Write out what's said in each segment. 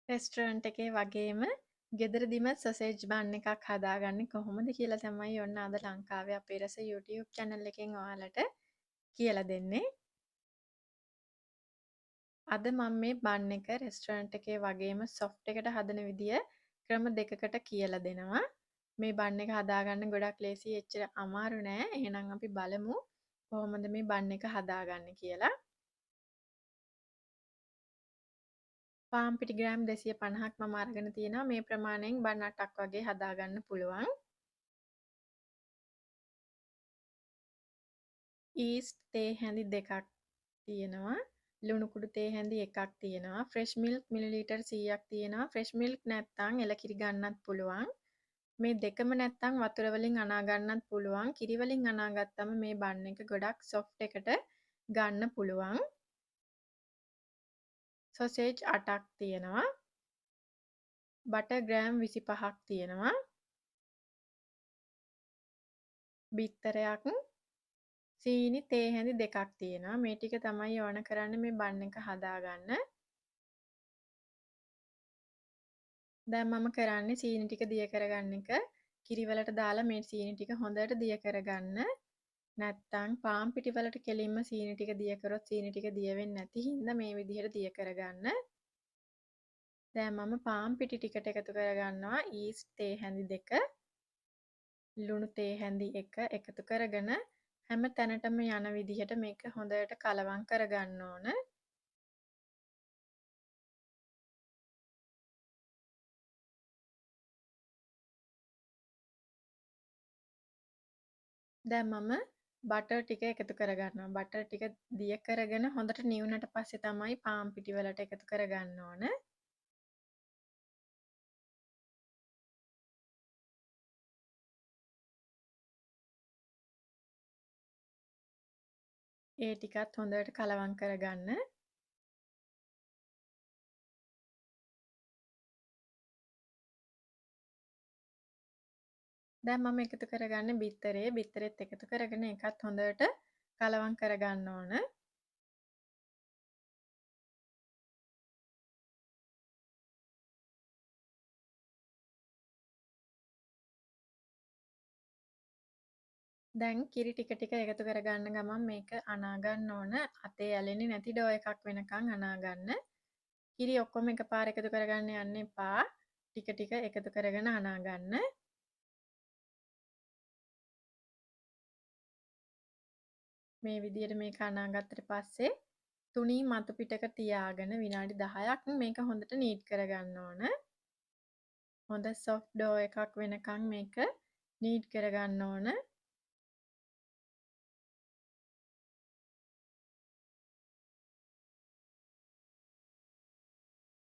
Restaurant එකේ වගේම ගෙදරදිම sausage බන් එකක් හදාගන්නේ කොහොමද කියලා තමයි ඔන්න අද ලංකාවේ අපේ රස YouTube channel එකෙන් ඔයාලට කියලා දෙන්නේ. අද මම මේ බන් එක රෙස්ටරන්ට් එකේ වගේම සොෆ්ට් එකට හදන විදිය ක්‍රම දෙකකට කියලා දෙනවා. මේ බන් එක හදාගන්න ගොඩක් ලේසි, එච්චර අමාරු නෑ. එහෙනම් අපි බලමු කොහොමද මේ බන් එක හදාගන්නේ කියලා. පාන් පිටි ග්‍රෑම් 250ක් මම අරගෙන තියෙනවා. මේ ප්‍රමාණයෙන් බන් 8ක් වගේ හදාගන්න පුළුවන්. ඊස්ට් තේ හැඳි 2ක් තියෙනවා. ලුණු කුඩු තේ හැඳි 1ක් තියෙනවා. ෆ්‍රෙෂ් මිල්ක් මිලිලීටර් 100ක් තියෙනවා. ෆ්‍රෙෂ් මිල්ක් නැත්තම් එලකිරි ගන්නත් පුළුවන්. මේ දෙකම නැත්තම් වතුර වලින් අනා ගන්නත් පුළුවන්. කිරි වලින් අනා ගත්තම මේ බන් එක ගොඩක් සොෆ්ට් එකට ගන්න පුළුවන්. සොසේජ් 8ක් තියෙනවා. බටර් ග්‍රෑම් 25ක් තියෙනවා. බිත්තරයක්, සීනි තේ හැඳි 2ක් තියෙනවා. මේ ටික තමයි ඕන කරන්නේ මේ බන් එක හදාගන්න. දැන් මම කරන්නේ සීනි ටික දිය කරගන්න එක. කිරි වලට දාලා මේ සීනි ටික හොඳට දිය කරගන්න. නැත්තම් පාන් පිටි වලට කෙලින්ම සීනි ටික දිය කරොත් සීනි ටික දිය වෙන්නේ නැති හින්දා මේ විදිහට දිය කරගන්න. දැන් මම පාන් පිටි ටිකට එකතු කරගන්නවා ඊස්ට් තේ හැඳි 2, ලුණු තේ හැඳි 1 එකතු කරගෙන හැම තැනටම යන විදිහට මේක හොඳට කලවම් කරගන්න ඕන. දැන් මම බටර් ටික එකතු කරගන්නවා. බටර් ටික දිය කරගෙන හොඳට නිවුනට පස්සේ තමයි පාන් පිටි වලට එකතු කරගන්න ඕන. ඒ ටිකත් හොඳට කලවම් කරගන්න. දැන් මම එකතු කරගන්නේ බිත්තරේ. බිත්තරෙත් එකතු කරගෙන ඒකත් හොඳට කලවම් කරගන්න ඕන. දැන් කිරි ටික ටික එකතු කරගන්න ගමන් මේක අනා ගන්න ඕන. අතේ ඇලෙන්නේ නැති ඩෝ එකක් වෙනකන් අනා ගන්න. කිරි ඔක්කොම එකපාර එකතු කරගන්න යන්න එපා. ටික ටික එකතු කරගෙන අනා ගන්න. මේ විදිහට මේක අනා ගත්තට පස්සේ තුනී මතු පිටක තියාගෙන විනාඩි 10ක් මේක හොඳට නීට් කරගන්න ඕන. හොඳ සොෆ්ට් ඩෝ එකක් වෙනකන් මේක නීට් කරගන්න ඕන.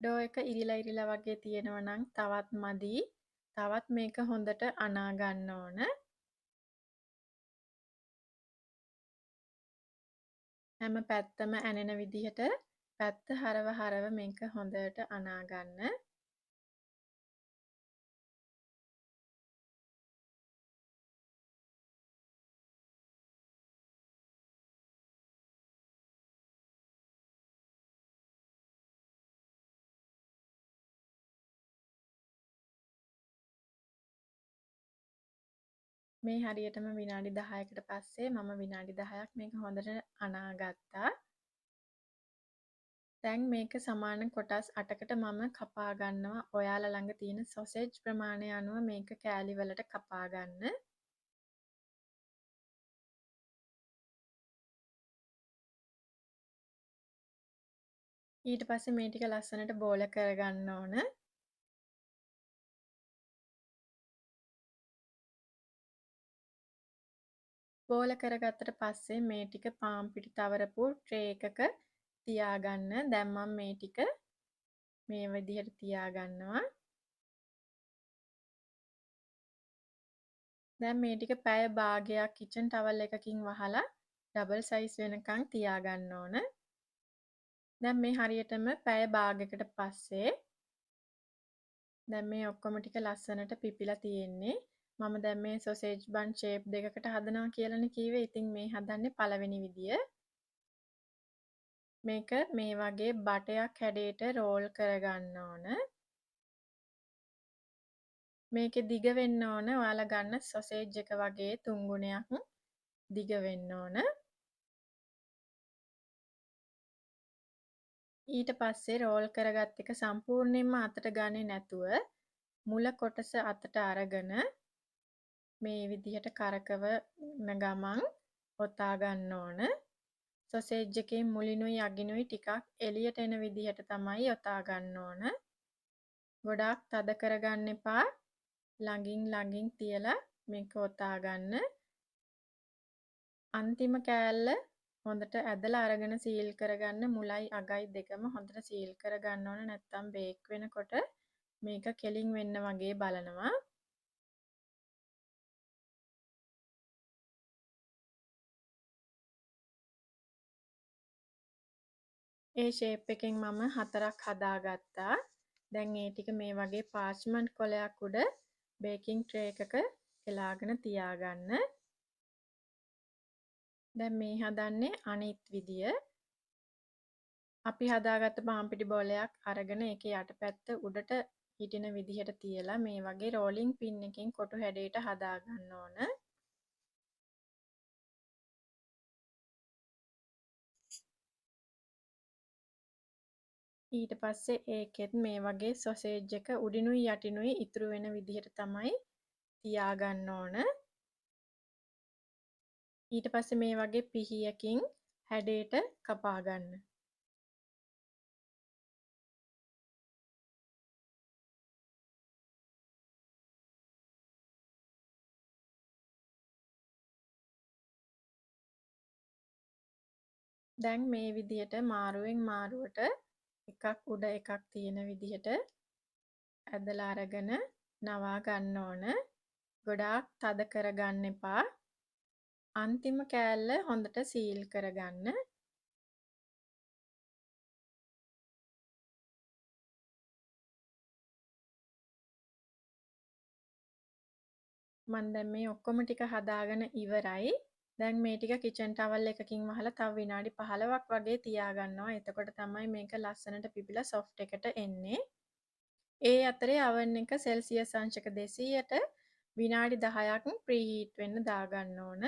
ඩෝ එක ඉරිලා වගේ තියෙනවා නම් තවත් මදි. තවත් මේක හොඳට අනා ගන්න ඕන. හැම පැත්තම ඇනෙන විදිහට පැත්ත හරව මේක හොඳට අනා ගන්න. මේ හරියටම විනාඩි 10කට පස්සේ මම විනාඩි 10ක් මේක හොඳට අනා ගත්තා. දැන් මේක සමාන කොටස් 8කට මම කපා ගන්නවා. ඔයාලා ළඟ තියෙන සොසේජ් ප්‍රමාණය අනුව මේක කෑලි වලට කපා ගන්න. ඊට පස්සේ මේ ටික ලස්සනට බෝල කරගන්න ඕන. බෝල කරගත්තට පස්සේ මේ ටික පාන් පිටි තවරපු ට්‍රේ එකක තියාගන්න. දැන් මම මේ ටික මේ විදිහට තියාගන්නවා. දැන් මේ ටික පැය භාගයක් කිචන් ටවල් එකකින් වහලා ඩබල් සයිස් වෙනකන් තියාගන්න ඕන. දැන් මේ හරියටම පැය භාගයකට පස්සේ දැන් මේ ඔක්කොම ටික ලස්සනට පිපිලා තියෙන්නේ. මම දැන් මේ සොසේජ් බන් ෂේප් දෙකකට හදනවා කියලානේ කිව්වේ. ඉතින් මේ හදන්නේ පළවෙනි විදිය. මේක මේ වගේ බටයක් හැඩයට රෝල් කරගන්න ඕන. මේකේ දිග වෙන්න ඕන ඔයාලා ගන්න සොසේජ් එක වගේ 3 ගුණයක් දිග වෙන්න ඕන. ඊට පස්සේ රෝල් කරගත් එක සම්පූර්ණයෙන්ම අතට ගන්නේ නැතුව මුල කොටස අතට අරගෙන මේ විදිහට කරකවන ගමන් ඔතා ගන්න ඕන. සොසේජ් එකේ මුලිනුයි අගිනුයි ටිකක් එළියට එන විදිහට තමයි ඔතා ගන්න ඕන. ගොඩාක් තද කරගන්න එපා. ළඟින් තියලා මේක ඔතා ගන්න. අන්තිම කෑල්ල හොඳට ඇදලා අරගෙන සීල් කරගන්න. මුලයි අගයි දෙකම හොඳට සීල් කරගන්න ඕන. නැත්තම් බේක් වෙනකොට මේක කෙලින් වෙන්න වගේ බලනවා. ඒ ෂේප් එකෙන් මම 4ක් හදාගත්තා. දැන් ඒ ටික මේ වගේ පාර්ච්මන්ට් කොලයක් උඩ බේකින් ට්‍රේ එකක එලාගෙන තියාගන්න. දැන් මේ හදන්නේ අනිත් විදිය. අපි හදාගත්ත පාන්පිටි බෝලයක් අරගෙන ඒකේ යටපැත්ත උඩට හිටින විදිහට තියලා මේ වගේ රෝලින් පින් එකකින් කොටු හැඩයට හදාගන්න ඕන. ඊට පස්සේ ඒකෙත් මේ වගේ සොසේජ් එක උඩිනුයි යටිනුයි ඉතුරු වෙන විදිහට තමයි තියාගන්න ඕන. ඊට පස්සේ මේ වගේ පිහියකින් හැඩයට කපා ගන්න. දැන් මේ විදිහට මාරුවෙන් මාරුවට එකක් උඩ එකක් තියෙන විදිහට ඇදලා අරගෙන නවා ගන්න ඕන. ගොඩාක් තද කරගන්න එපා. අන්තිම කෑල්ල හොඳට සීල් කරගන්න. මම දැන් මේ ඔක්කොම ටික හදාගෙන ඉවරයි. දැන් මේ ටික කිචන් ටවල් එකකින් වහලා තව විනාඩි 15ක් වගේ තියාගන්නවා. එතකොට තමයි මේක ලස්සනට පිපිලා සොෆ්ට් එකට එන්නේ. ඒ අතරේ oven එක සෙල්සියස් අංශක 200ට විනාඩි 10ක් ප්‍රීහීට් වෙන්න දාගන්න ඕන.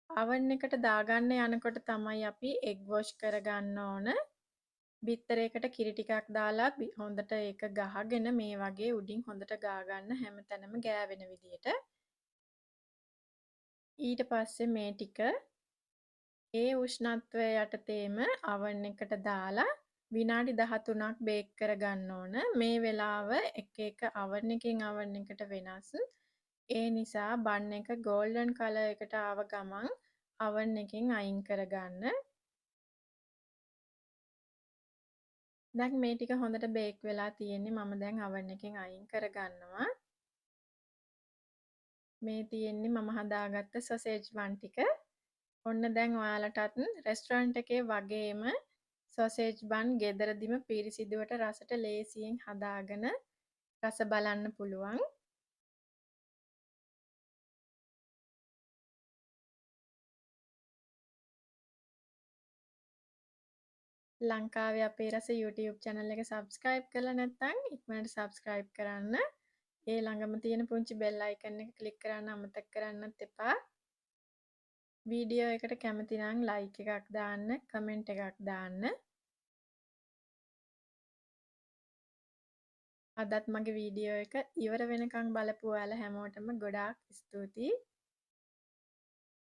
oven එකට දාගන්න යනකොට තමයි අපි egg wash කරගන්න ඕන. බිත්තරයකට කිරි ටිකක් දාලා හොඳට ඒක ගහගෙන මේ වගේ උඩින් හොඳට ගාගන්න හැමතැනම ගෑවෙන විදියට. ඊට පස්සේ මේ ටික ඒ උෂ්ණත්වය යටතේම oven එකට දාලා විනාඩි 13ක් බේක් කරගන්න ඕන. මේ වෙලාව එක එක oven එකෙන් oven එකට වෙනස්. ඒ නිසා බන් එක golden color එකට ආව ගමන් oven එකෙන් අයින් කරගන්න. දැන් මේ ටික හොඳට බේක් වෙලා තියෙන්නේ. මම දැන් oven එකෙන් අයින් කරගන්නවා. මේ තියෙන්නේ මම හදාගත්ත සොසේජ් බන් ටික. ඔන්න දැන් ඔයාලටත් රෙස්ටොරන්ට් එකේ වගේම සොසේජ් බන් ගෙදරදිම පිරිසිදුවට රසට ලේසියෙන් හදාගෙන රස බලන්න පුළුවන්. ලංකාවේ අපේ රස YouTube channel එක subscribe කරලා නැත්නම් ඉක්මනට subscribe කරන්න. ඒ ළඟම තියෙන පුංචි bell icon එක click කරන්න අමතක කරන්නත් එපා. වීඩියෝ එකට කැමති නම් like එකක් දාන්න, comment එකක් දාන්න. අදත් මගේ වීඩියෝ එක ඉවර වෙනකන් බලපු ඔයාලා හැමෝටම ගොඩාක් ස්තුතියි.